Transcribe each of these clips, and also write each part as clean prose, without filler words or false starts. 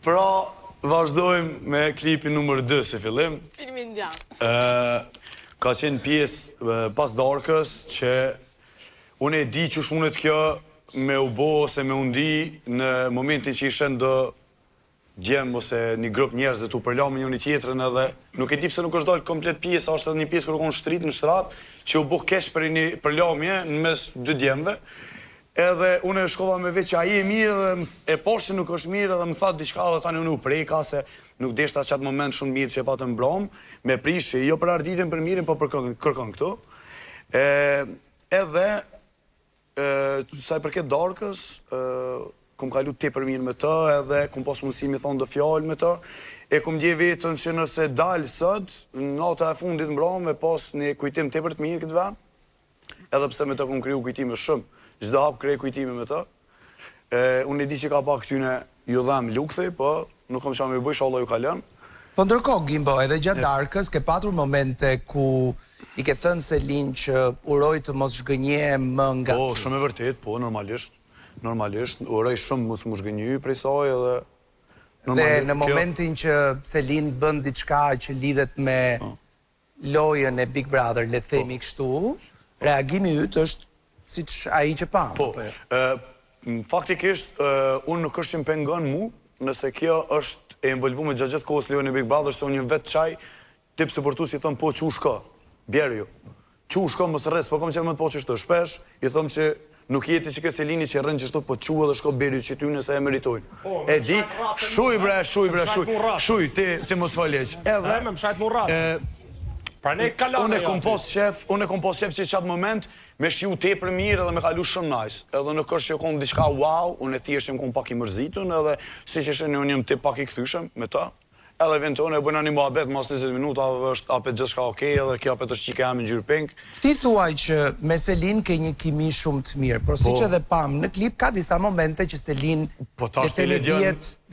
Pra, vazhdojmë me klipin numër 2 si fillim. Filmi indian. Ka qenë pjesë pas darkës që unë e di që shmunet kjo me u bo ose me undi në momentin që ishen do djem ose një grup njerëz dhe tu përla me njëri tjetrën edhe nuk e di pse nuk është dalë komplet pjesa, është edhe një pjesë kur u kon shtrit në shtrat që u bë keq për një përlamje në mes dy djemve. Edhe unë e shkova me veç që ai e mirë dhe e poshtë nuk është mirë dhe më tha diçka dhe tani unë u preka se nuk deshta çat moment shumë mirë që e patëm mbrom me prishje, jo për arditjen për mirin, po për kërkon këtu. Edhe sa i përket darkës, kom kalu tepër mirë me të, edhe kom pas mundësi mi thonë do fjalë me të, e kom dje vetën që nëse dalë sot, nata e fundit mbram me pas një kujtim tepër të mirë këtë vend, edhe pse me të kom kriju kujtime shumë, çdo hap krej kujtime me të. Unë e di që ka pak këtyne ju dhem lukthi, po nuk kom qa me bëj, Allah ju ka lënë. Po ndërkohë, Gimbo, edhe gjatë darkës, ke patur momente ku i ke thënë Selin që uroj të mos zhgënje më nga Po, shumë e vërtet, po, normalisht, uroj shumë mos më zhgënjy prej saj edhe... Dhe në momentin që Selin bën diçka që lidhet me lojën e Big Brother, le të themi kështu, reagimi yt është siç ai që pa. Po, faktikisht, unë nuk është që më pengon mu, nëse kjo është e involvu me gjatë kohës lojën e Big Brother, se unë një vetë qaj, tip supportu si thëmë, po që u shka, bjerë ju, që u shka më së resë, po kom që më të po që shtë shpesh, i thëmë që nuk jeti që ke Selini që rënë që shtë, po që edhe shko bjerë ju që ty nëse e meritojnë. E di, shuj, ti mos faleq. Edhe, unë e kom pos shef që qatë moment, me shju te për mirë edhe me kalu shumë nice. Edhe nuk është që kom diçka wow, unë e thjesht kom pak i mërzitun edhe si që shënë unë jem te pak i këthyshem me ta. Edhe eventuone e bëjna një muhabet mas 20 minuta dhe është apet gjithë shka okej edhe kjo apet është qika jam në gjyrë pink. Ti thuaj që me Selin ke një kimi shumë të mirë, por si që dhe pam, në klip ka disa momente që Selin e të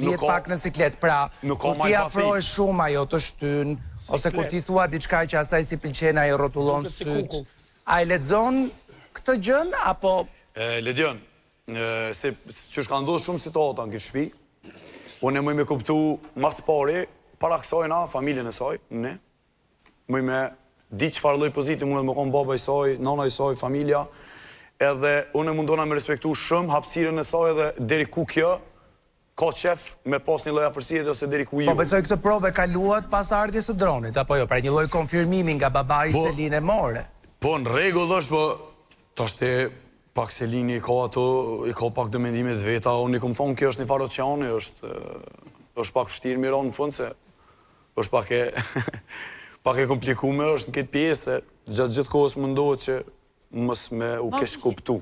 vjet pak në siklet, pra kur ti afroj shumë ajo të shtyn, ose kur ti thua diçka që asaj si pëlqen ajo rrotullon syt. A i ledzon këtë gjën, apo... Ledzon, se që shka ndodhë shumë situata në këtë shpi, unë e mëj me kuptu mas pari, para kësajna, familjen e saj, ne, mëj me di që farloj pozitiv, unë e më konë baba i saj, nana i saj, familja, edhe unë e mundona me respektu shumë hapësirën e saj edhe deri ku kjo, ka qef me pas një loj afërsijet ose deri ku ju. Po besoj këtë prove kaluat pas ardhjes së dronit, apo jo, pra një loj konfirmimi nga baba i Selin e more. Po, në regull është, po, të është pak Selini i ka pak dë mendimet veta, unë i kom thonë kjo është një farë oceani, është pak fështirë mira në fund, se është pak e komplikume, është në këtë pjesë, gjatë gjithë kohës më ndohet që mës me u kesh kuptu.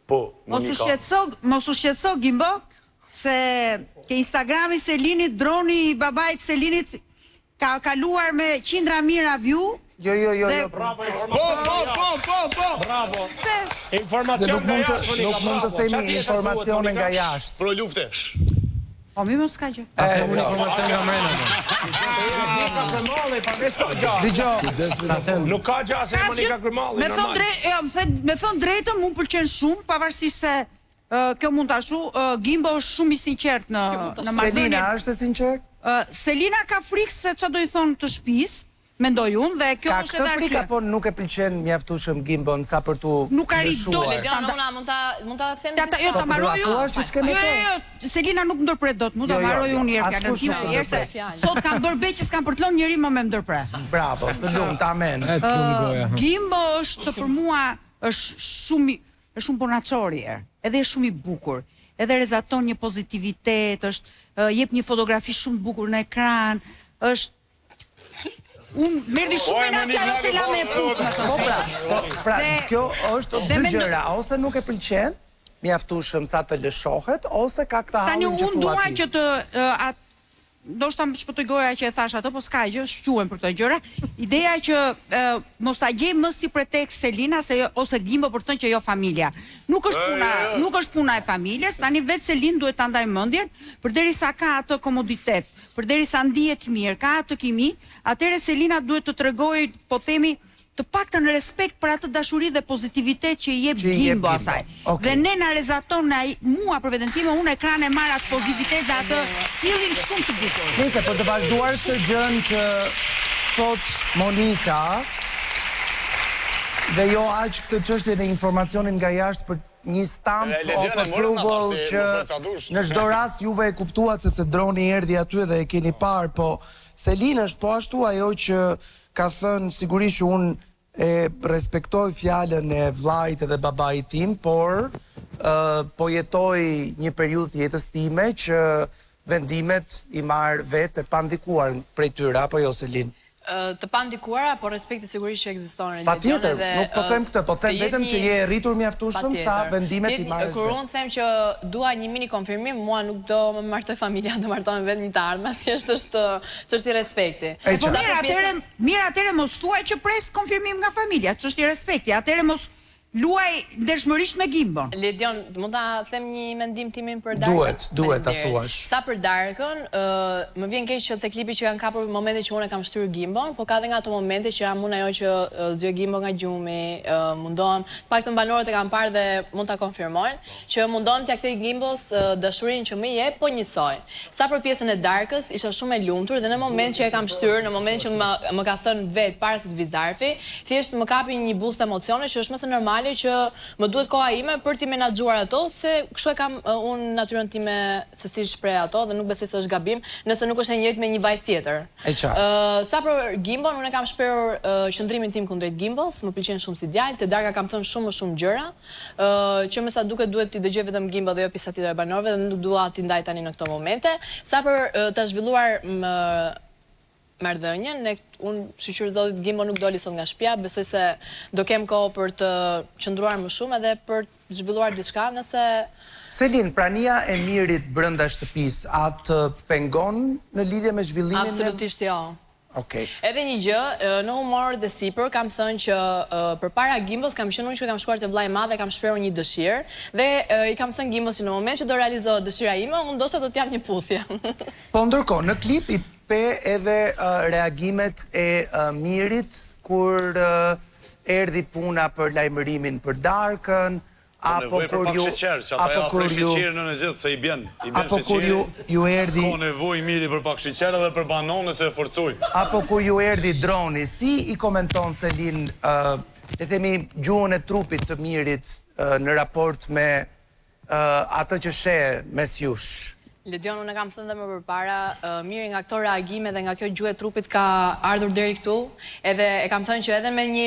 Po, Monika. Mos u shqetëso, Gimbo, se ke Instagrami Selinit, droni i babait Selinit ka kaluar me qindra mira view. Jo. Bravo, Bravo. Informacion nga jashtë. Nuk mund të themi informacione nga jashtë. Pro lufte. Po, mi mos ka gjë. Informacion nga mrena. Nuk ka gjasë e Monika Grimali. Me thonë drejtëm, unë pëlqen shumë, pavarësisht se kjo mund të ashu, Gimbo është shumë i sinqert në marrëdhënie. Selina është e sinqert? Selina ka frikë se që do i thonë të shtëpisë, mendoj unë, dhe kjo është edhe Ka këtë frikë, apo nuk e pëlqen mjaftueshëm Gimbon sa për tu lëshuar? Nuk arrit dot. Leona, mund ta them. Jo, ta mbaroj unë. Jo, Selina nuk ndërpret dot, mund ta mbaroj unë një herë fjalën. Sot kam bërë beq që s'kam për të lënë njëri më me ndërpret. Bravo, të lumt, amen. Gimbo është për mua është shumë bonaçori, edhe është shumë i bukur. Edhe rezaton një pozitivitet, jep një fotografi shumë bukur në ekran, është unë merdi shumë e nga qajnë se la me e putë me të. Pra, kjo është dy gjëra, ose nuk e pëlqen, mjaftueshëm sa të lëshohet, ose ka këta hallin që thua ti. Tani unë dua që të... Do shta më shpëtoj goja që e thash atë, po s'ka gjë, shquem për këto gjëra. Ideja që mos ta gjej më si pretekst Selina ose Gimbo për të thënë që jo familja. Nuk është puna e familjes, tani vetë Selin duhet ta ndaj mendjen, përderisa ka atë komoditet, përderisa ndihet mirë, ka atë kimi, atëherë Selina duhet të tregojë, po themi, të paktën respekt për atë dashuri dhe pozitivitet që i jep Gimbo asaj. Dhe ne na rezaton mua për veten time, unë ekran e marr atë pozitivitet dhe atë feeling shumë të bukur. Nëse për të vazhduar këtë gjën që thot Monika, dhe jo aq këtë çështje në informacionin nga jashtë për një stamp of approval që në çdo rast juve e kuptuat sepse droni erdhi aty dhe e keni parë, po Selin është po ashtu ajo që ka thënë, sigurisht që unë e respektoj fjalën e vllait dhe babait tim, por po jetoj një periudhë jetës time që vendimet i marr vetë e pa ndikuar prej tyre, apo jo Selin? Të pandikuara, por respekti sigurisht që ekziston. Patjetër, nuk po them këtë, po them vetëm që je rritur mjaftueshëm sa vendimet i marrësh. Kur unë them që dua një mini konfirmim, mua nuk do më martoj familja, do martohem vetëm një të ardhme, thjesht është çështje respekti. Po mirë, atëherë mos thuaj që pres konfirmim nga familja, çështje respekti. Atëherë mos luaj ndershmërisht me Gimbon. Ledion, mund ta them një mendim timin për Darkën? Duhet ta thuash. Sa për Darkën, më vjen keq që te klipi që kanë kapur momentin që unë kam shtyr Gimbon, por ka edhe nga ato momente që jam unë ajo që zgjo Gimbon nga gjumi, mundon, paktën banorët e kanë parë dhe mund ta konfirmojnë, që mundon t'ia kthej Gimbos dashurinë që më jep, po njësoj. Sa për pjesën e Darkës, isha shumë e lumtur dhe në moment që e kam shtyr, në moment që më ka thënë vet para se të vi zarfi, thjesht më kapi një boost emocione që është më se normale që më duhet koha ime për t'i menaxhuar ato, se kështu e kam unë natyrën time se si shpreh ato dhe nuk besoj se është gabim, nëse nuk është e njëjtë me një vajzë tjetër. Sa për Gimbon, unë kam shprehur qëndrimin tim kundrejt Gimbos, më pëlqen shumë si djalë, te Darka kam thënë shumë gjëra, që me sa duket duhet t'i dëgjoj vetëm Gimbo dhe jo pjesa tjetër e banorëve dhe nuk dua t'i ndaj tani në këto momente. Sa për ta zhvilluar marrëdhënien, unë shqyr zotit Gimbo nuk doli sot nga shtëpia, besoj se do kem kohë për të qëndruar më shumë edhe për të zhvilluar diçka, nëse Selin, prania e Mirit brenda shtëpisë, atë pengon në lidhje me zhvillimin? Absolutisht jo. Okej. Edhe një gjë, në humor dhe sipër kam thënë që përpara Gimbos kam qenë unë që kam shkuar te vllai i madh dhe kam shprehur një dëshirë dhe i kam thënë Gimbos që në moment që do realizohet dëshira ime, unë ndoshta do t'jap një puthje. Po ndërkohë, në klip i pe edhe reagimet e Mirit kur erdhi puna për lajmërimin për Darkën, apo kur ju erdhi ka nevojë Miri për pak shiqer dhe për banone se forcoj. Apo kur ju erdhi droni, si i komenton Selin, le themi, gjuhën e trupit të Mirit në raport me atë që sheh mes jush? Ledion, unë e kam thënë dhe më përpara, Miri nga këto reagime dhe nga kjo gjuhë e trupit ka ardhur deri këtu, edhe e kam thënë që edhe me një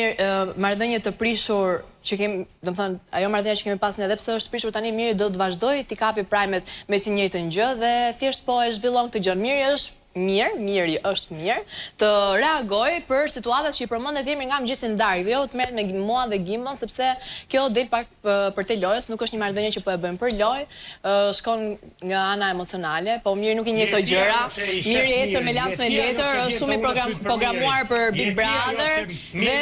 marrëdhënie të prishur që kemi, domethënë, ajo marrëdhënia që kemi pasur edhe pse është prishur tani, Miri do të vazhdojë t'i kapi prajmet me të njëjtën gjë dhe thjesht po e zhvillon këtë gjë. Miri është mirë të reagoj për situatat që i përmendet emri nga mëngjesi në darkë dhe jo të merret me mua dhe Gimbon, sepse kjo del pak për te lojës, nuk është një marrëdhënie që po e bëjmë për lojë, shkon nga ana emocionale, po Miri nuk i njeh këto gjëra. Miri ecën me laps me letër, është shumë i programuar për Big Brother dhe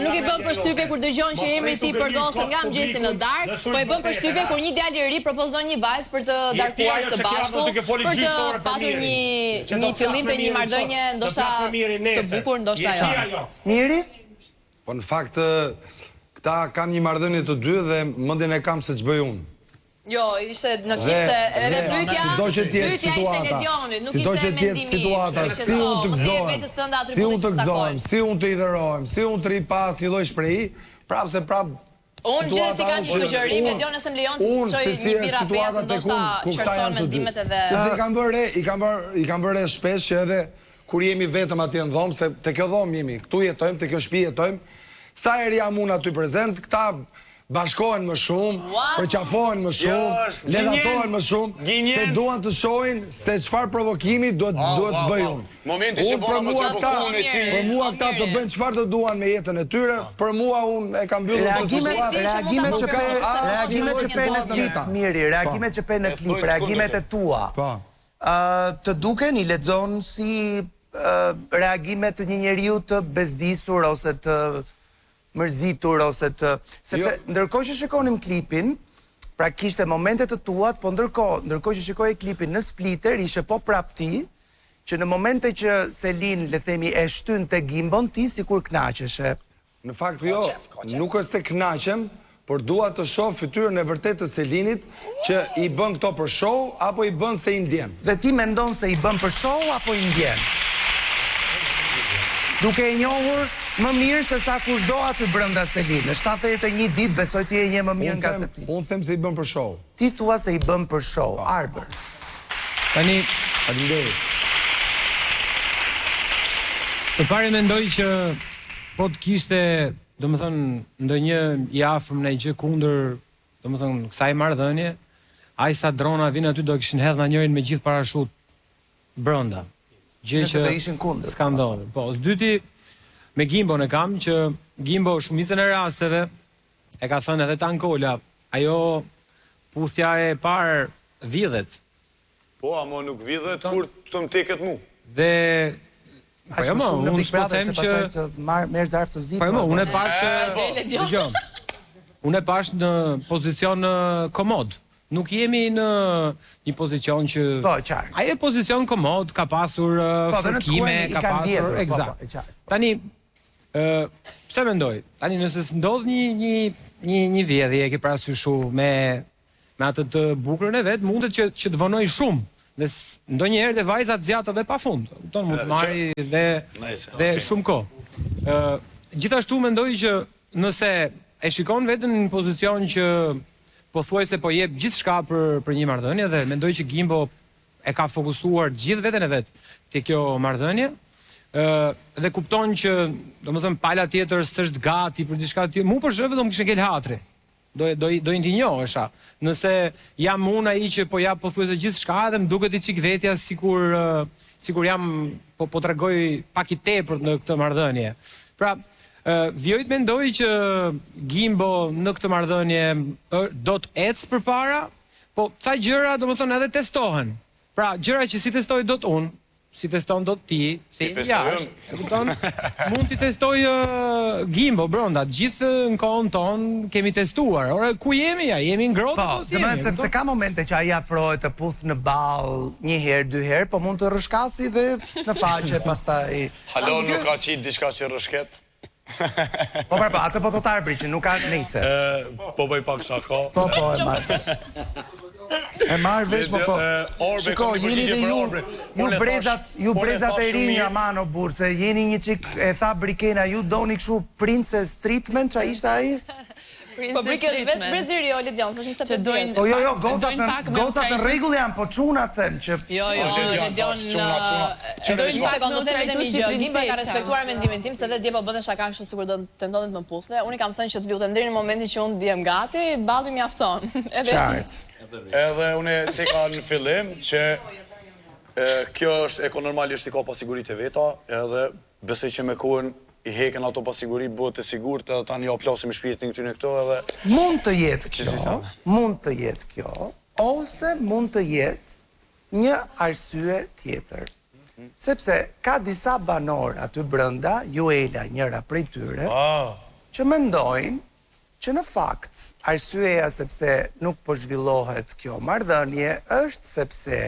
nuk i bën përshtypje kur dëgjon që emri i tij përdoset nga mëngjesi në darkë, po i bën përshtypje kur një djalë i ri propozon një vajzë për të darkuar së bashku, për të patur një fillim të një marrëdhënie ndoshta të bukur, ndoshta jo. Miri? Po në fakt këta kanë një marrëdhënie të dy dhe mendjen e kam se ç'bëj unë. Jo, ishte në klip se edhe pyetja ishte Ledionit, nuk ishte mendimi. Si unë të gëzohem, si unë të idhërohem, si unë të ri pas një lloj shprehi, prapë se prapë unë gjithë si kam që sugjerim, Ledion nëse më lejon të qoj një bira pesë, ndoshta qërëson mendimet edhe... Sepse i kam bërë shpesh që edhe kur jemi vetëm atje në dhomë, se te kjo dhomë jemi, këtu jetojmë, te kjo shtëpi jetojmë, sa herë jam unë aty prezent, këta bashkohen më shumë, përqafohen më shumë, ledatohen më shumë, se duan të shohin se çfarë provokimi duhet të bëj unë. Për mua këta të bëjnë çfarë të duan me jetën e tyre, për mua unë e kam mbyllur reagimet që pe në klip, Miri, reagimet që pe në klip, reagimet e tua, të duken i lexon si reagimet të një njeriu të bezdisur ose të mërzitur ose të... Sepse ndërkohë që shikonim klipin, pra kishte momentet të tuat, po ndërkohë që shikoj klipin në splitter, ishe po prap ti, që në momente që Selin, le themi, e shtyn të Gimbon, ti si kur knaqeshe. Në fakt jo, nuk është të knaqem, por dua të shoh fytyrën e vërtetë të Selinit që i bën këto për show apo i bën se i ndjen. Dhe ti mendon se i bën për show apo i ndjen? Duke e njohur më mirë se sa kushdo aty brenda Selin. Në 71 ditë besoj ti e njeh më mirë nga secili. Unë them se i bën për show. Ti thua se i bën për show. Arber. Tani, faleminderit. Së pari mendoj që po të kishte, domethënë, ndonjë i afërm në gjë kundër, domethënë, kësaj marrëdhënie, ai sa drona vinë aty do kishin hedhur na njërin me gjithë parashut brenda. Gjë që do ishin kundër. S'ka ndodhur. Po, së dyti me Gimbon e kam që Gimbo shumicën e rasteve e ka thënë edhe Tankola, ajo puthja e parë vidhet. Po, ama nuk vidhet kur të më teket mu. Dhe po jo më, unë s'po them që të merr zarf të zi. Po jo më, unë e pash unë e pash në pozicion komod. Nuk jemi në një pozicion që... Po, qartë. Aje pozicion komod, ka pasur fërkime, ka pasur... Eksakt. Tani, pse mendoj? Tani, nëse s'ndodh një vjedhje, e ke parasyshu me atë të bukurën e vetë, mundet që të vënoj shumë. Dhe ndonjëherë dhe vajzat zjatë edhe pa fund. Tonë mund të marri dhe shumë ko. Gjithashtu mendoj që nëse e shikon vetën në pozicion që po thuaj se po jep gjithçka për një marrëdhënie dhe mendoj që Gimbo e ka fokusuar gjithë veten e vet te kjo marrëdhënie. Dhe kupton që, domethënë, pala tjetër s'është gati për diçka tjetër. Mu për shembull do më kishte ngel hatri. Do i ndinjohesha. Nëse jam unë ai që po jap pothuajse gjithçka dhe më duket i çik vetja sikur jam po tregoj pak i tepërt në këtë marrëdhënie. Pra, vjojt mendoj që Gimbo në këtë marrëdhënie do të ecë përpara, po ca gjëra domethënë edhe testohen. Pra, gjëra që si testoj dot unë, si teston dot ti, si jashtë, e kupton? Mund t'i testoj Gimbo brenda, gjithë në kohën tonë kemi testuar. Ora ku jemi ja? Jemi ngrohtë apo si jemi? Po, sepse ka momente që ai afrohet të puth në ball një herë, dy herë, po mund të rrëshkasi dhe në faqe pastaj. Halo, nuk ka qit diçka që rrëshket. Po pra, atë po të arbri që nuk ka nejse. Po bëj pak shako. Po, e marrë. E marrë vesh, po. Shiko, jeni dhe ju brezat e rinj Amano burë, se jeni një qik, e tha Brikena, ju doni këshu princess treatment, që a ishte aji? Po Brike është vetë breziri, o Lidion, s'është të pëzirë. Po jo, gocat në regull janë, po qunat them që... Jo, Lidion, një sekundë të them vetëm një gjë. Gimba ka respektuar mendimin tim, se dhe dje po bënë shaka kështu sikur do të ndonin të më puthne. Unë i kam thënë që të lutem deri në momentin që unë djem gati, balli mjafton. Qartë. Edhe unë ceka në fillim që kjo është ekonormalisht i ka pasigurit e veta, edhe besoj që me kohën i heken ato pasiguri, bëhet e sigurt, edhe tani ja plasim shpirtin këtyre këto edhe... Mund të jetë kjo, ose mund të jetë një arsye tjetër. Sepse ka disa banor aty brenda, Juela njëra prej tyre, që mendojnë që në fakt arsyeja sepse nuk po zhvillohet kjo marrëdhënie është sepse,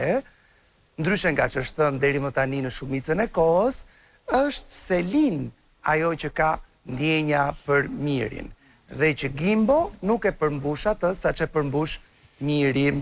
ndryshe nga që është thënë deri më tani në shumicën e kohës, është Selin ajo që ka ndjenja për mirin. Dhe që Gimbo nuk e përmbush atë sa që përmbush mirin